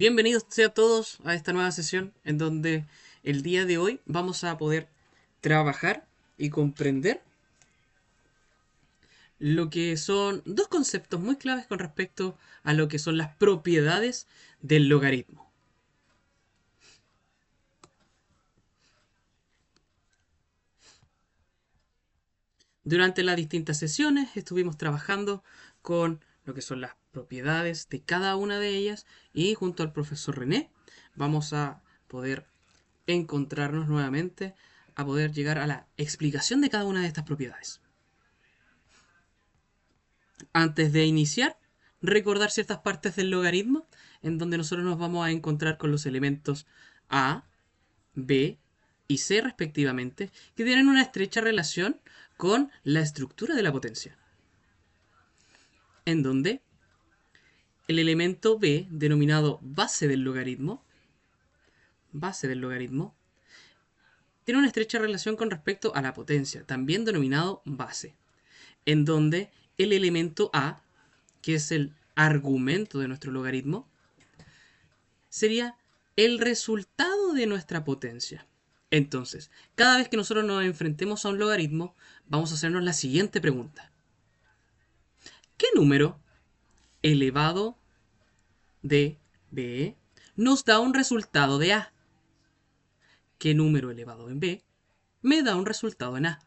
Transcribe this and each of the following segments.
Bienvenidos sean todos a esta nueva sesión en donde el día de hoy vamos a poder trabajar y comprender lo que son dos conceptos muy claves con respecto a lo que son las propiedades del logaritmo. Durante las distintas sesiones estuvimos trabajando con lo que son las propiedades de cada una de ellas y junto al profesor René vamos a poder encontrarnos nuevamente a poder llegar a la explicación de cada una de estas propiedades. Antes de iniciar, recordar ciertas partes del logaritmo en donde nosotros nos vamos a encontrar con los elementos a, b y c respectivamente, que tienen una estrecha relación con la estructura de la potencia. En donde el elemento b, denominado base del logaritmo, tiene una estrecha relación con respecto a la potencia, también denominado base. En donde el elemento a, que es el argumento de nuestro logaritmo, sería el resultado de nuestra potencia. Entonces, cada vez que nosotros nos enfrentemos a un logaritmo, vamos a hacernos la siguiente pregunta. ¿Qué número elevado de b nos da un resultado de a? ¿Qué número elevado en b me da un resultado en a?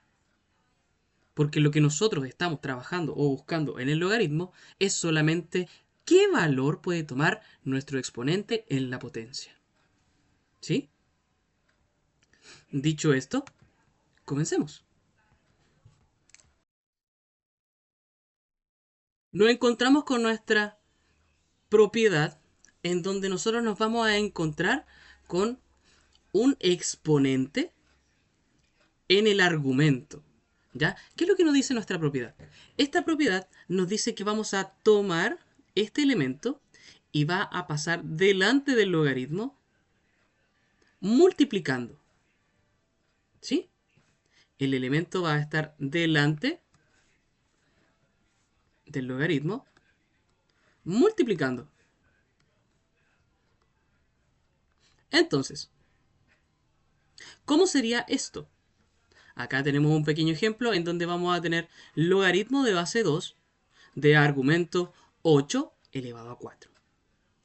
Porque lo que nosotros estamos trabajando o buscando en el logaritmo es solamente qué valor puede tomar nuestro exponente en la potencia. ¿Sí? Dicho esto, comencemos. Nos encontramos con nuestra propiedad en donde nosotros nos vamos a encontrar con un exponente en el argumento. ¿Ya? ¿Qué es lo que nos dice nuestra propiedad? Esta propiedad nos dice que vamos a tomar este elemento y va a pasar delante del logaritmo multiplicando. ¿Sí? El elemento va a estar delante del logaritmo multiplicando. Entonces, ¿cómo sería esto? Acá tenemos un pequeño ejemplo en donde vamos a tener logaritmo de base 2 de argumento 8 elevado a 4.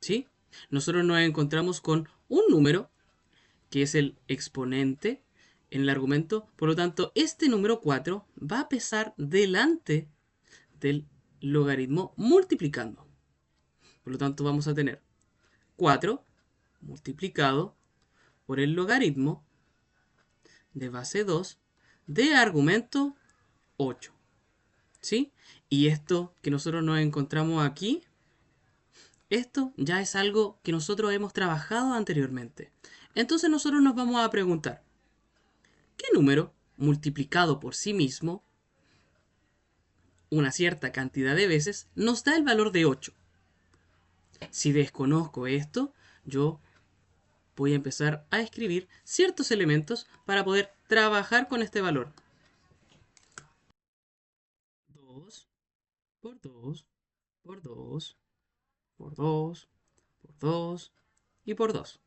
¿Sí? Nosotros nos encontramos con un número que es el exponente en el argumento. Por lo tanto, este número 4 va a pesar delante del logaritmo multiplicando. Por lo tanto, vamos a tener 4 multiplicado por el logaritmo de base 2 de argumento 8. ¿Sí? Y esto que nosotros nos encontramos aquí, esto ya es algo que nosotros hemos trabajado anteriormente. Entonces nosotros nos vamos a preguntar, ¿qué número multiplicado por sí mismo una cierta cantidad de veces nos da el valor de 8? Si desconozco esto, yo voy a empezar a escribir ciertos elementos para poder trabajar con este valor. 2 por 2 por 2 por 2 por 2 y por 2.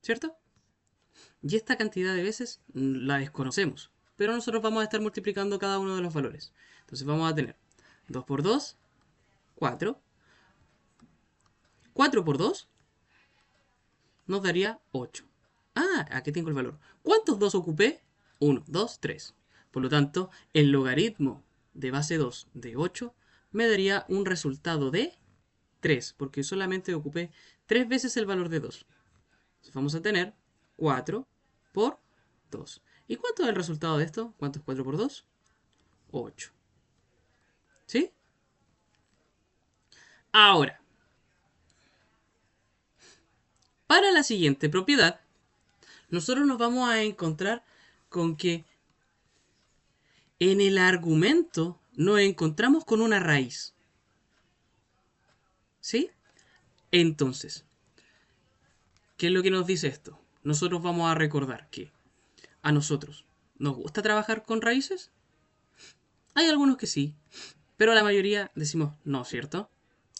¿Cierto? Y esta cantidad de veces la desconocemos, pero nosotros vamos a estar multiplicando cada uno de los valores. Entonces vamos a tener 2 por 2, 4. 4 por 2 nos daría 8. Ah, aquí tengo el valor. ¿Cuántos 2 ocupé? 1, 2, 3. Por lo tanto, el logaritmo de base 2 de 8 me daría un resultado de 3, porque solamente ocupé 3 veces el valor de 2. Entonces vamos a tener 4 por 2. ¿Y cuánto es el resultado de esto? ¿Cuánto es 4 por 2? 8. ¿Sí? Ahora, para la siguiente propiedad, nosotros nos vamos a encontrar con que en el argumento nos encontramos con una raíz. ¿Sí? Entonces, ¿qué es lo que nos dice esto? Nosotros vamos a recordar que a nosotros nos gusta trabajar con raíces. Hay algunos que sí, pero la mayoría decimos no, ¿cierto?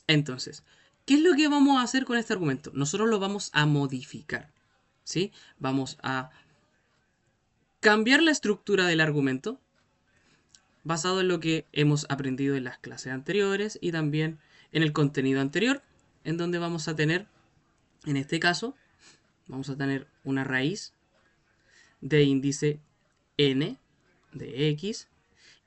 Entonces, ¿Qué es lo que vamos a hacer con este argumento? Nosotros lo vamos a modificar, ¿sí? Vamos a cambiar la estructura del argumento basado en lo que hemos aprendido en las clases anteriores y también en el contenido anterior, en donde vamos a tener, en este caso, vamos a tener una raíz de índice n de x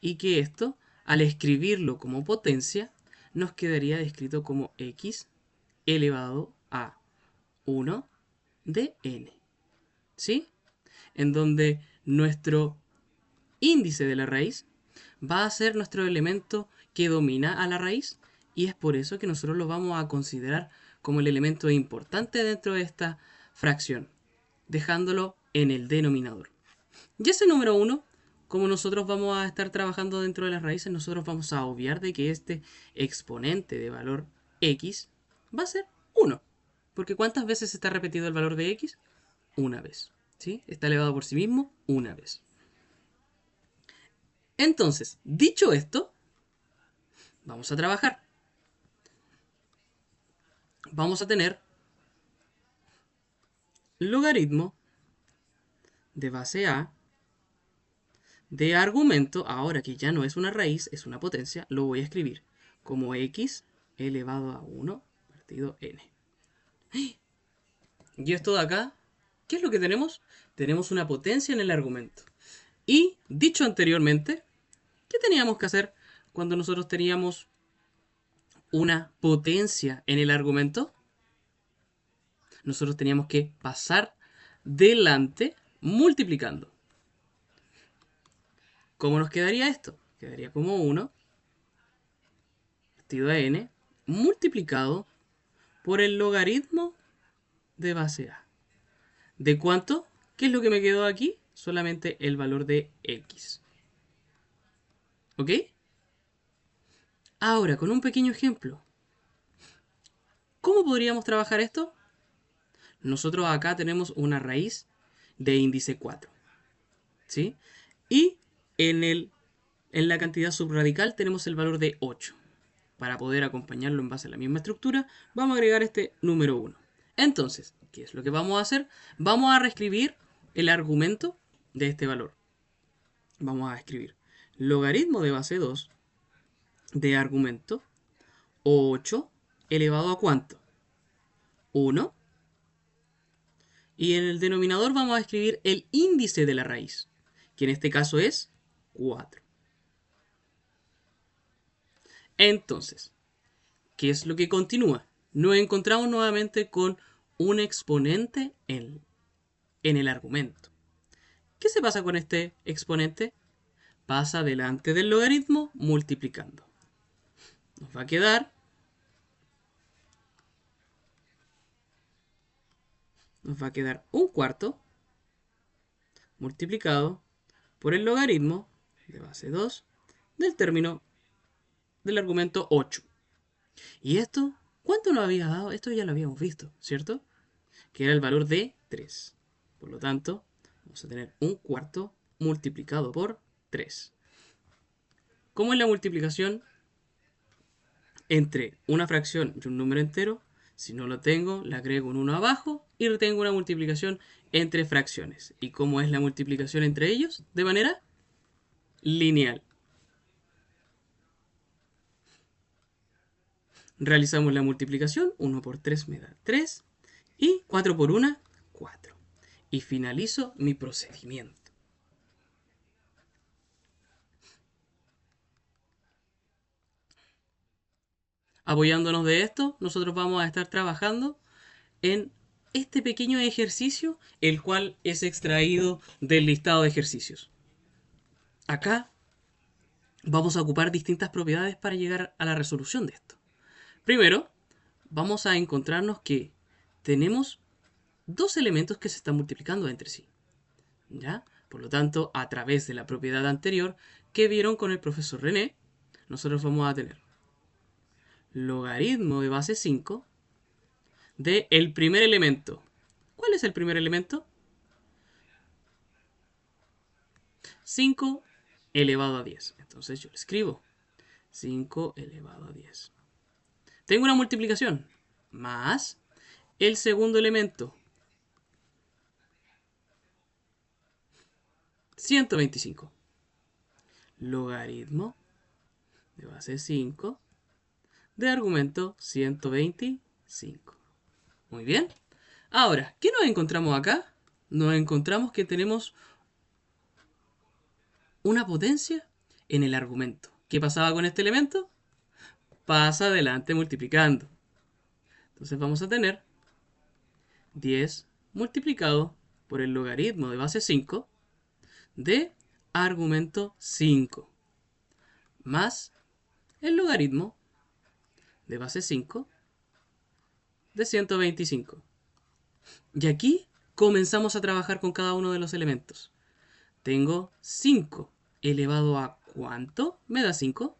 y que esto, al escribirlo como potencia, nos quedaría descrito como x elevado a 1 de n, ¿sí? En donde nuestro índice de la raíz va a ser nuestro elemento que domina a la raíz y es por eso que nosotros lo vamos a considerar como el elemento importante dentro de esta fracción, dejándolo en el denominador. Y ese número 1, como nosotros vamos a estar trabajando dentro de las raíces, nosotros vamos a obviar de que este exponente de valor x va a ser 1. Porque ¿cuántas veces está repetido el valor de x? Una vez. ¿Sí? Está elevado por sí mismo una vez. Entonces, dicho esto, vamos a trabajar. Vamos a tener logaritmo de base a de argumento, ahora que ya no es una raíz, es una potencia, lo voy a escribir como x elevado a 1 partido n. Y esto de acá, ¿qué es lo que tenemos? Tenemos una potencia en el argumento. Y, dicho anteriormente, ¿qué teníamos que hacer cuando nosotros teníamos una potencia en el argumento? Nosotros teníamos que pasar delante multiplicando. ¿Cómo nos quedaría esto? Quedaría como 1 partido a n multiplicado por el logaritmo de base a. ¿De cuánto? ¿Qué es lo que me quedó aquí? Solamente el valor de x. ¿Ok? Ahora, con un pequeño ejemplo. ¿Cómo podríamos trabajar esto? Nosotros acá tenemos una raíz de índice 4. ¿Sí? Y en la cantidad subradical tenemos el valor de 8. Para poder acompañarlo en base a la misma estructura, vamos a agregar este número 1. Entonces, ¿qué es lo que vamos a hacer? Vamos a reescribir el argumento de este valor. Vamos a escribir logaritmo de base 2 de argumento 8 elevado a ¿cuánto? 1. Y en el denominador vamos a escribir el índice de la raíz, que en este caso es 4. Entonces, ¿qué es lo que continúa? Nos encontramos nuevamente con un exponente en el argumento. ¿Qué se pasa con este exponente? Pasa delante del logaritmo multiplicando. Nos va a quedar un cuarto multiplicado por el logaritmo de base 2 del término del argumento 8. ¿Y esto? ¿Cuánto nos había dado? Esto ya lo habíamos visto, ¿cierto? Que era el valor de 3. Por lo tanto, vamos a tener un cuarto multiplicado por 3. ¿Cómo es la multiplicación entre una fracción y un número entero? Si no lo tengo, le agrego un 1 abajo y retengo una multiplicación entre fracciones. ¿Y cómo es la multiplicación entre ellos? De manera lineal. Realizamos la multiplicación, 1 por 3 me da 3 y 4 por 1, 4. Y finalizo mi procedimiento. Apoyándonos de esto, nosotros vamos a estar trabajando en este pequeño ejercicio, el cual es extraído del listado de ejercicios. Acá vamos a ocupar distintas propiedades para llegar a la resolución de esto. Primero, vamos a encontrarnos que tenemos dos elementos que se están multiplicando entre sí. ¿Ya? Por lo tanto, a través de la propiedad anterior que vieron con el profesor René, nosotros vamos a tener logaritmo de base 5 de el primer elemento. ¿Cuál es el primer elemento? 5 elevado a 10. Entonces yo le escribo 5 elevado a 10. Tengo una multiplicación. más el segundo elemento, 125. Logaritmo de base 5 de argumento 125. Muy bien. Ahora, ¿qué nos encontramos acá? Nos encontramos que tenemos una potencia en el argumento. ¿Qué pasaba con este elemento? Pasa adelante multiplicando. Entonces vamos a tener 10 multiplicado por el logaritmo de base 5 de argumento 5 más el logaritmo de base 5 de 125. Y aquí comenzamos a trabajar con cada uno de los elementos. Tengo 5 elevado a ¿cuánto me da 5?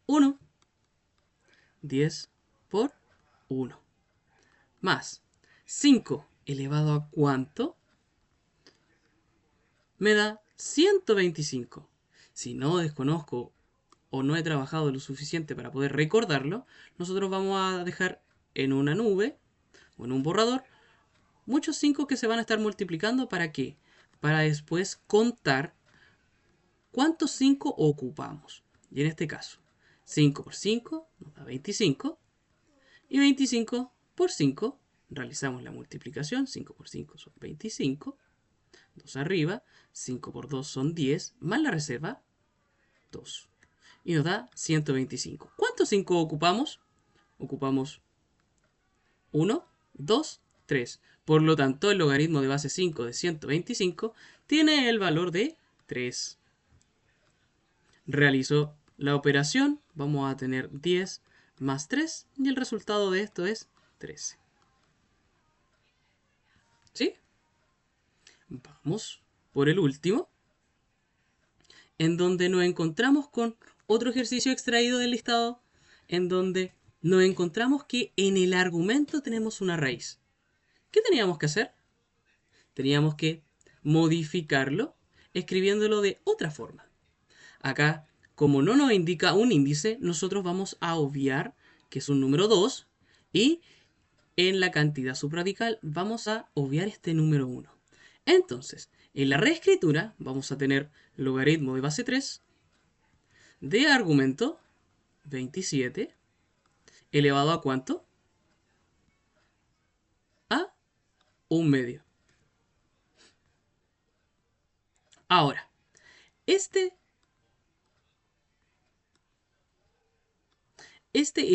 1. 10 por 1. Más 5 elevado a ¿cuánto? Me da 125. Si no desconozco o no he trabajado lo suficiente para poder recordarlo, nosotros vamos a dejar en una nube o en un borrador muchos 5 que se van a estar multiplicando. ¿Para qué? Para después contar cuántos 5 ocupamos. Y en este caso, 5 por 5 nos da 25. Y 25 por 5, realizamos la multiplicación. 5 por 5 son 25. 2 arriba. 5 por 2 son 10. Más la reserva, 2. Y nos da 125. ¿Cuántos 5 ocupamos? Ocupamos 1, 2, 3. Por lo tanto, el logaritmo de base 5 de 125 tiene el valor de 3. Realizo la operación. Vamos a tener 10 más 3. Y el resultado de esto es 13. ¿Sí? Vamos por el último, en donde nos encontramos con otro ejercicio extraído del listado, en donde nos encontramos que en el argumento tenemos una raíz. ¿Qué teníamos que hacer? Teníamos que modificarlo escribiéndolo de otra forma. Acá, como no nos indica un índice, nosotros vamos a obviar que es un número 2 y en la cantidad subradical vamos a obviar este número 1. Entonces, en la reescritura vamos a tener logaritmo de base 3 de argumento 27 elevado a ¿cuánto? A 1/2. Ahora, este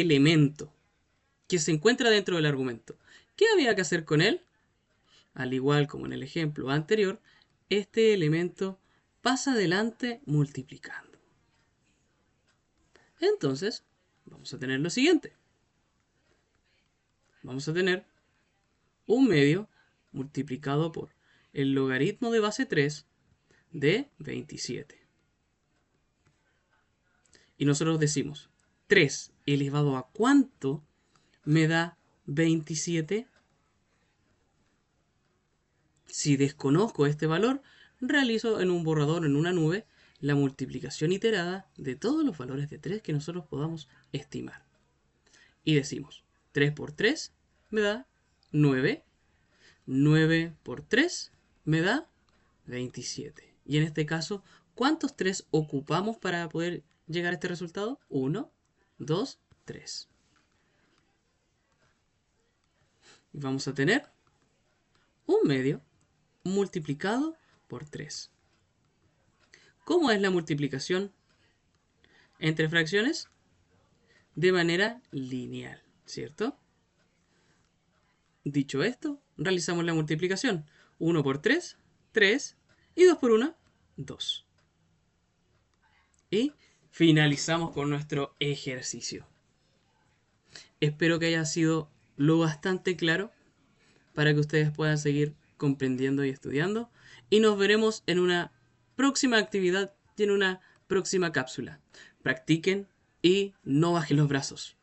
elemento que se encuentra dentro del argumento, ¿qué había que hacer con él? Al igual como en el ejemplo anterior, este elemento pasa adelante multiplicando. Entonces, vamos a tener lo siguiente. Vamos a tener 1/2 multiplicado por el logaritmo de base 3 de 27. Y nosotros decimos, 3 elevado a ¿cuánto me da 27? Si desconozco este valor, realizo en un borrador, en una nube, la multiplicación iterada de todos los valores de 3 que nosotros podamos estimar. Y decimos, 3 por 3 me da 9. 9 por 3 me da 27. Y en este caso, ¿cuántos 3 ocupamos para poder llegar a este resultado? 1, 2, 3. Y vamos a tener 1/2 multiplicado por 3. ¿Cómo es la multiplicación entre fracciones? De manera lineal, ¿cierto? Dicho esto, realizamos la multiplicación. 1 por 3, 3. Y 2 por 1, 2. Y finalizamos con nuestro ejercicio. Espero que haya sido lo bastante claro para que ustedes puedan seguir comprendiendo y estudiando. Y nos veremos en una próxima actividad y en una próxima cápsula. Practiquen y no bajen los brazos.